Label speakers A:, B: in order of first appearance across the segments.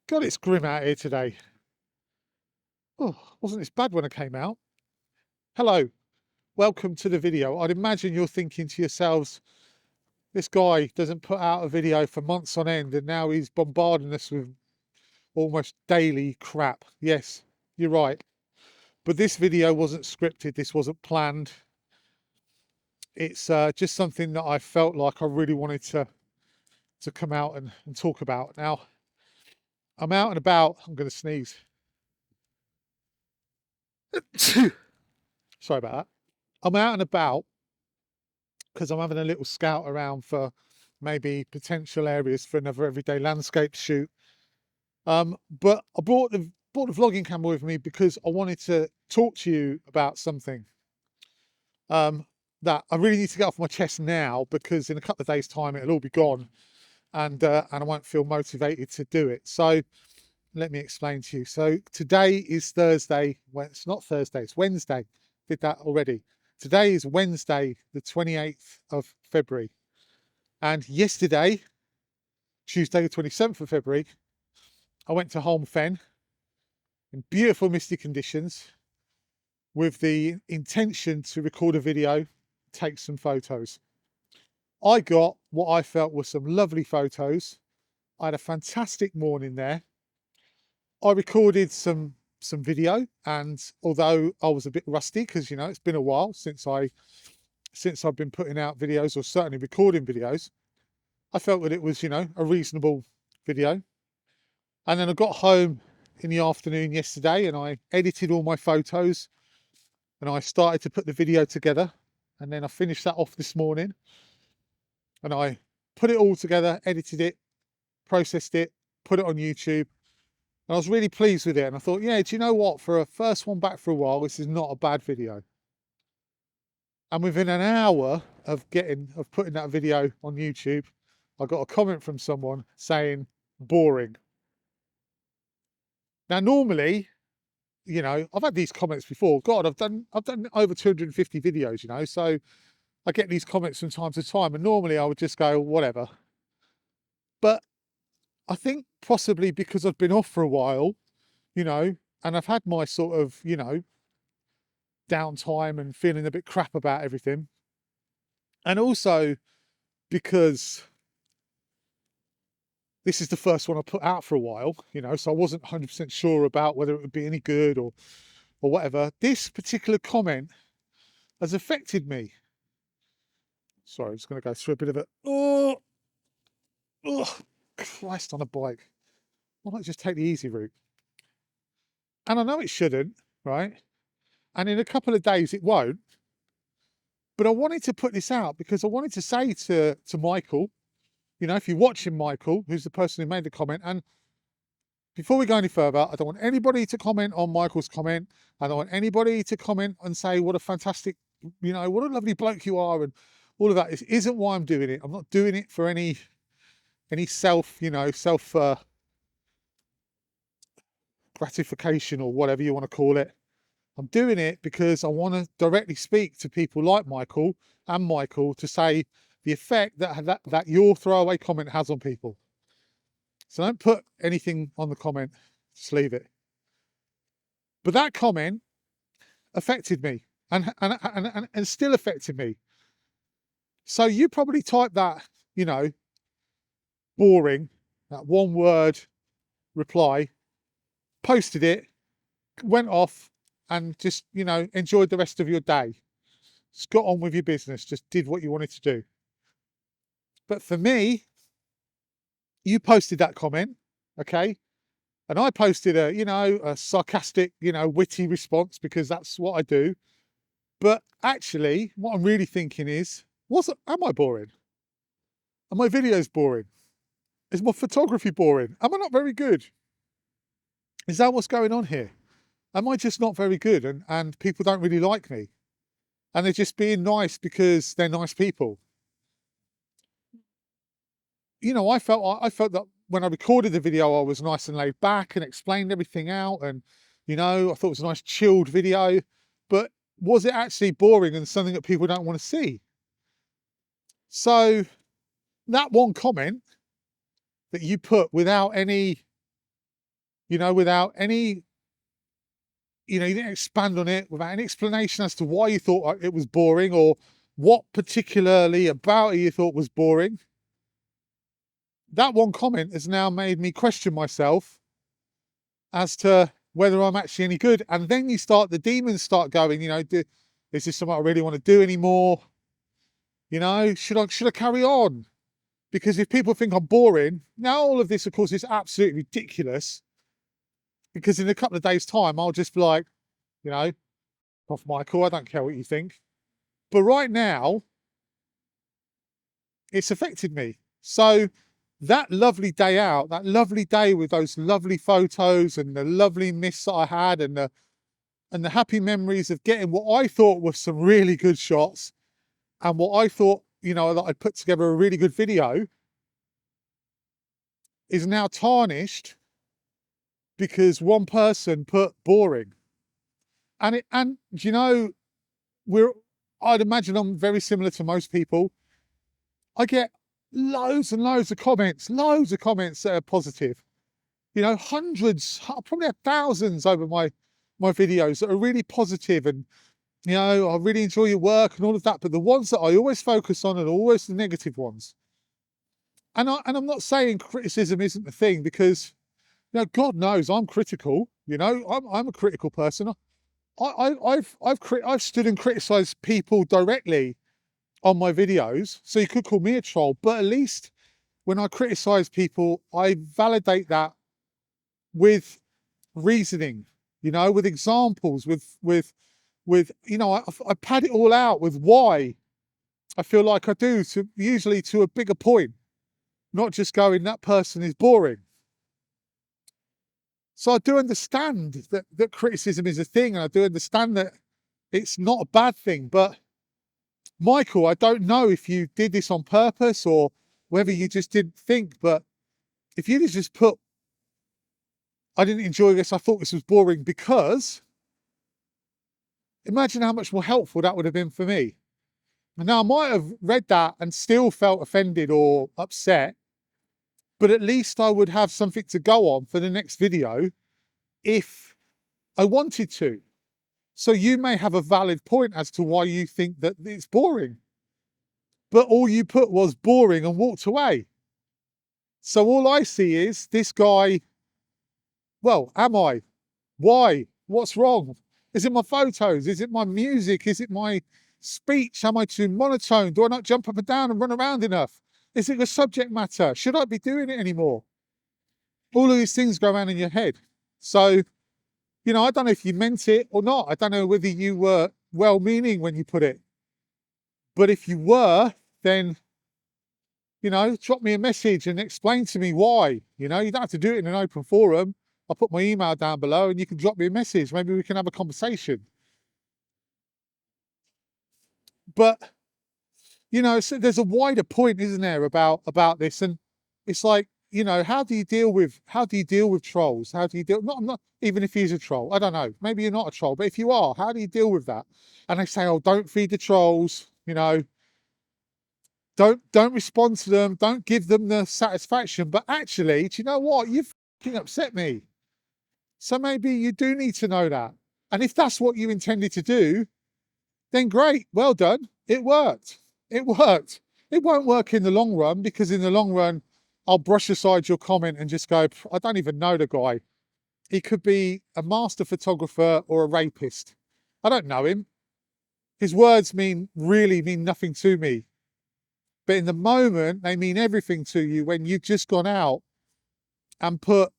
A: God, it's grim out here today. Oh, wasn't this bad when I came out? Hello, welcome to the video. I'd imagine you're thinking to yourselves, this guy doesn't put out a video for months on end and now he's bombarding us with almost daily crap. Yes, you're right. But this video wasn't scripted, this wasn't planned. It's just something that I felt like I really wanted to come out and talk about. Now, I'm out and about. I'm going to sneeze. Sorry about that. I'm out and about because I'm having a little scout around for maybe potential areas for another everyday landscape shoot. But I brought the vlogging camera with me because I wanted to talk to you about something that I really need to get off my chest now, because in a couple of days' time it'll all be gone, and I won't feel motivated to do it. So let me explain to you. So today is Thursday. Well, it's not Thursday, it's Wednesday. Did that already. Today is Wednesday, the 28th of February. And yesterday, Tuesday, the 27th of February, I went to Holme Fen in beautiful misty conditions with the intention to record a video, take some photos. I got what I felt were some lovely photos. I had a fantastic morning there. I recorded some video, and although I was a bit rusty because, you know, it's been a while since I've been putting out videos, or certainly recording videos, I felt that it was, you know, a reasonable video. And then I got home in the afternoon yesterday and I edited all my photos and I started to put the video together, and then I finished that off this morning and I put it all together, edited it, processed it, put it on YouTube. And I was really pleased with it, and I thought, yeah, do you know what? For a first one back for a while, this is not a bad video. And within an hour of putting that video on YouTube, I got a comment from someone saying, boring. Now, normally, you know, I've had these comments before. God, I've done over 250 videos, you know, so I get these comments from time to time, and normally I would just go, whatever. But I think possibly because I've been off for a while, you know, and I've had my sort of, you know, downtime and feeling a bit crap about everything. And also because this is the first one I put out for a while, you know, so I wasn't 100% sure about whether it would be any good or whatever. This particular comment has affected me. Sorry, I'm just going to go through a bit of a, oh, Christ on a bike. Why not just take the easy route? And I know it shouldn't, right? And in a couple of days it won't. But I wanted to put this out because I wanted to say to Michael, you know, if you're watching, Michael, who's the person who made the comment, and before we go any further, I don't want anybody to comment on Michael's comment. I don't want anybody to comment and say what a fantastic, you know, what a lovely bloke you are, and all of that. This isn't why I'm doing it. I'm not doing it for any self, you know, self gratification or whatever you want to call it. I'm doing it because I want to directly speak to people like Michael to say the effect that your throwaway comment has on people. So don't put anything on the comment, just leave it. But that comment affected me and still affected me. So you probably typed that, you know, boring, that one word reply, posted it, went off and just, you know, enjoyed the rest of your day. Just got on with your business, just did what you wanted to do. But for me, you posted that comment, okay? And I posted a, you know, a sarcastic, you know, witty response because that's what I do. But actually, what I'm really thinking is, am I boring? Are my videos boring? Is my photography boring? Am I not very good? Is that what's going on here? Am I just not very good and people don't really like me? And they're just being nice because they're nice people? You know, I felt that when I recorded the video, I was nice and laid back and explained everything out, and, you know, I thought it was a nice chilled video. But was it actually boring and something that people don't want to see? So that one comment that you put without any without any, you didn't expand on it, without any explanation as to why you thought it was boring or what particularly about it you thought was boring. That one comment has now made me question myself as to whether I'm actually any good. And then the demons start going, is this something I really want to do anymore? Should I carry on? Because if people think I'm boring, now all of this, of course, is absolutely ridiculous. Because in a couple of days' time, I'll just be like, off Michael, I don't care what you think. But right now, it's affected me. So that lovely day out, that lovely day with those lovely photos and the lovely miss that I had and the happy memories of getting what I thought were some really good shots and what I thought, that I'd put together a really good video, is now tarnished because one person put boring. And I'd imagine I'm very similar to most people. I get loads and loads of comments that are positive. Hundreds, probably thousands over my videos that are really positive and, I really enjoy your work and all of that. But the ones that I always focus on are always the negative ones. And I'm not saying criticism isn't the thing, because, God knows I'm critical. I'm a critical person. I've stood and criticised people directly on my videos, so you could call me a troll. But at least when I criticise people, I validate that with reasoning, with examples, with I pad it all out with why I feel like I do, usually to a bigger point, not just going, that person is boring. So I do understand that criticism is a thing, and I do understand that it's not a bad thing. But Michael, I don't know if you did this on purpose or whether you just didn't think, but if you just put, I didn't enjoy this, I thought this was boring, because imagine how much more helpful that would have been for me. Now, I might have read that and still felt offended or upset, but at least I would have something to go on for the next video if I wanted to. So you may have a valid point as to why you think that it's boring, but all you put was boring and walked away. So all I see is this guy. Well, am I? Why? What's wrong? Is it my photos? Is it my music? Is it my speech? Am I too monotone? Do I not jump up and down and run around enough? Is it the subject matter? Should I be doing it anymore? All of these things go around in your head. So, I don't know if you meant it or not. I don't know whether you were well-meaning when you put it. But if you were, then, drop me a message and explain to me why. You don't have to do it in an open forum. I'll put my email down below and you can drop me a message. Maybe we can have a conversation. But, so there's a wider point, isn't there, about this? And it's like, how do you deal with trolls? How do you deal? I'm not, even if he's a troll, I don't know. Maybe you're not a troll, but if you are, how do you deal with that? And they say, oh, don't feed the trolls, don't respond to them, don't give them the satisfaction. But actually, do you know what? You've fucking upset me. So maybe you do need to know that. And if that's what you intended to do, then great, well done. It worked. It worked. It won't work in the long run, because in the long run, I'll brush aside your comment and just go, I don't even know the guy. He could be a master photographer or a rapist. I don't know him. His words really mean nothing to me. But in the moment, they mean everything to you when you've just gone out and put,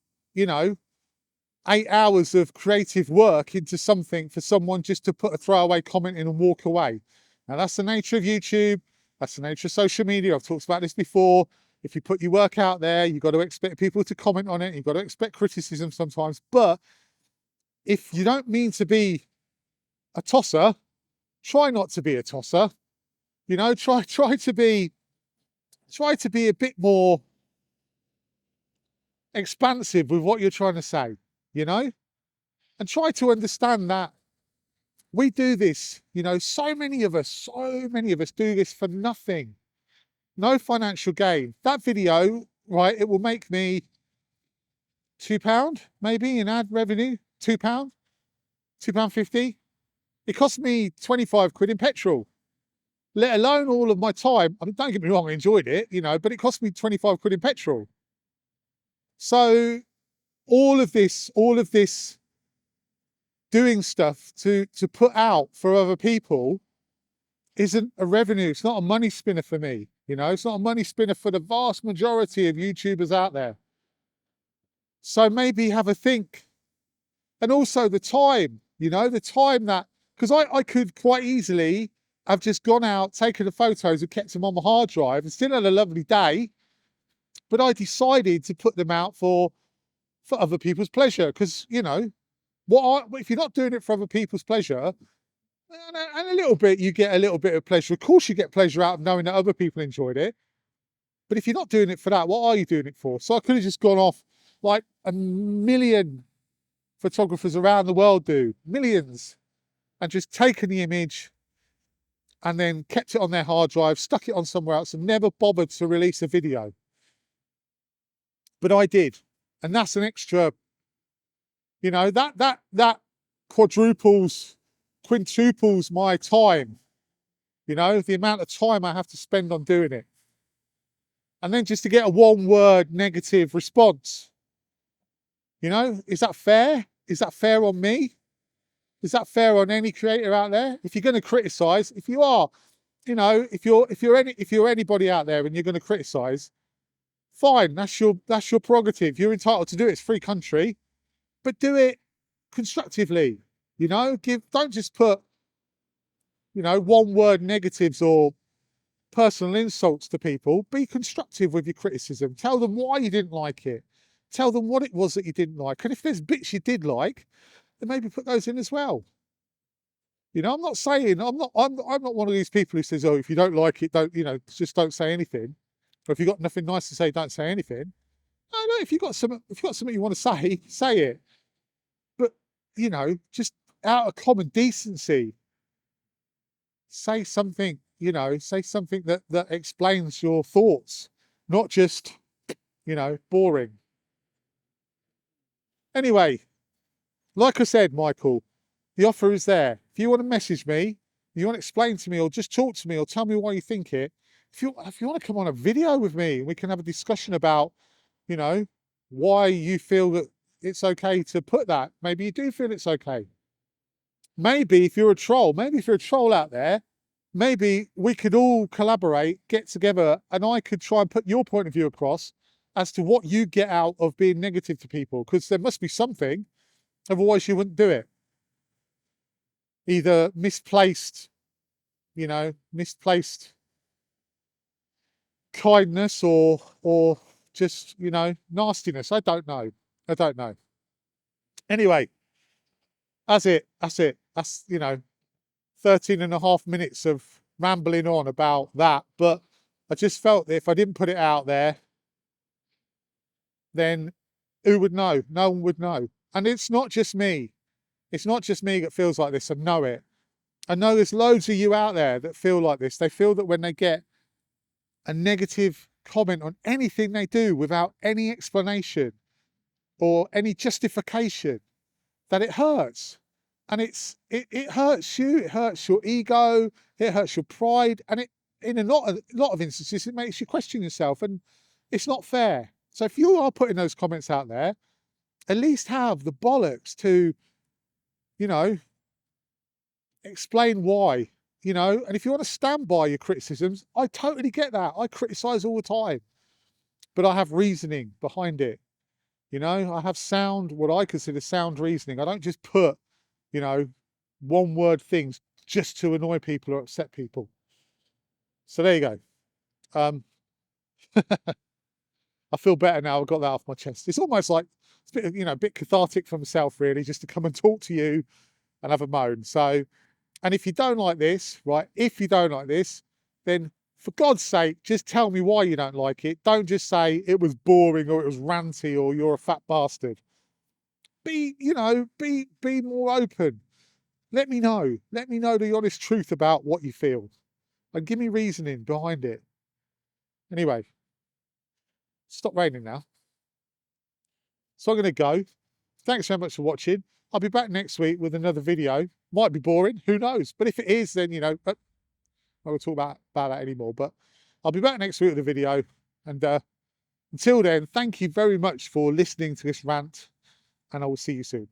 A: 8 hours of creative work into something for someone just to put a throwaway comment in and walk away. Now, that's the nature of YouTube. That's the nature of social media. I've talked about this before. If you put your work out there, you've got to expect people to comment on it. You've got to expect criticism sometimes. But if you don't mean to be a tosser, try not to be a tosser. Try to be a bit more expansive with what you're trying to say, and try to understand that we do this, so many of us do this for nothing, no financial gain. That video, right, it will make me £2 maybe in ad revenue. £2, £2.50. It cost me 25 quid in petrol, let alone all of my time. I mean, don't get me wrong, I enjoyed it, you know, but it cost me 25 quid in petrol. So all of this doing stuff to put out for other people isn't a revenue. It's not a money spinner for me. You know, it's not a money spinner for the vast majority of YouTubers out there. So maybe have a think. And also the time, you know, the time that, because I could quite easily have just gone out, taken the photos and kept them on my hard drive and still had a lovely day. But I decided to put them out for other people's pleasure. Because, you know, if you're not doing it for other people's pleasure, and a little bit, you get a little bit of pleasure. Of course, you get pleasure out of knowing that other people enjoyed it. But if you're not doing it for that, what are you doing it for? So I could have just gone off like a million photographers around the world do, millions, and just taken the image and then kept it on their hard drive, stuck it on somewhere else, and never bothered to release a video. But I did. And that's an extra, you know, that quintuples my time, you know, the amount of time I have to spend on doing it. And then just to get a one-word negative response, you know, is that fair? Is that fair on me? Is that fair on any creator out there? If you're going to criticize, if you are, you know, if you're anybody out there and you're going to criticize, fine, that's your prerogative. You're entitled to do it. It's a free country, but do it constructively. You know, don't just put, you know, one-word negatives or personal insults to people. Be constructive with your criticism. Tell them why you didn't like it. Tell them what it was that you didn't like. And if there's bits you did like, then maybe put those in as well. You know, I'm not one of these people who says, oh, if you don't like it, don't, you know, just don't say anything. Or if you've got nothing nice to say, don't say anything. No, if you've got something you want to say it. But, you know, just out of common decency, say something, you know, say something that explains your thoughts, not just, you know, boring. Anyway, like I said, Michael, the offer is there. If you want to message me, you want to explain to me or just talk to me or tell me why you think it, if you want to come on a video with me, we can have a discussion about, you know, why you feel that it's okay to put that. Maybe you do feel it's okay. Maybe if you're a troll out there, maybe we could all collaborate, get together, and I could try and put your point of view across as to what you get out of being negative to people, because there must be something, otherwise you wouldn't do it. Either misplaced, you know, misplaced kindness or just, you know, nastiness. I don't know. Anyway, that's it. That's, you know, 13.5 minutes of rambling on about that. But I just felt that if I didn't put it out there, then who would know? No one would know. And it's not just me. It's not just me that feels like this. I know it. I know there's loads of you out there that feel like this. They feel that when they get a negative comment on anything they do without any explanation or any justification, that it hurts. And it hurts you, it hurts your ego, it hurts your pride, and it, in a lot of instances, it makes you question yourself, and it's not fair. So if you are putting those comments out there, at least have the bollocks to, you know, explain why, you know. And if you want to stand by your criticisms, I totally get that. I criticize all the time, but I have reasoning behind it. You know, I have what I consider sound reasoning. I don't just put, you know, one-word things just to annoy people or upset people. So there you go. I feel better now. I've got that off my chest. It's almost like it's a bit, you know, a bit cathartic for myself, really, just to come and talk to you and have a moan. So, and if you don't like this, right, if you don't like this, then for God's sake, just tell me why you don't like it. Don't just say it was boring or it was ranty or you're a fat bastard. Be, you know, be more open. Let me know the honest truth about what you feel and give me reasoning behind it. Anyway, stop raining now. So I'm going to go. Thanks so much for watching. I'll be back next week with another video. Might be boring, who knows? But if it is, then, you know, I won't talk about that anymore. But I'll be back next week with a video. And until then, thank you very much for listening to this rant, and I will see you soon.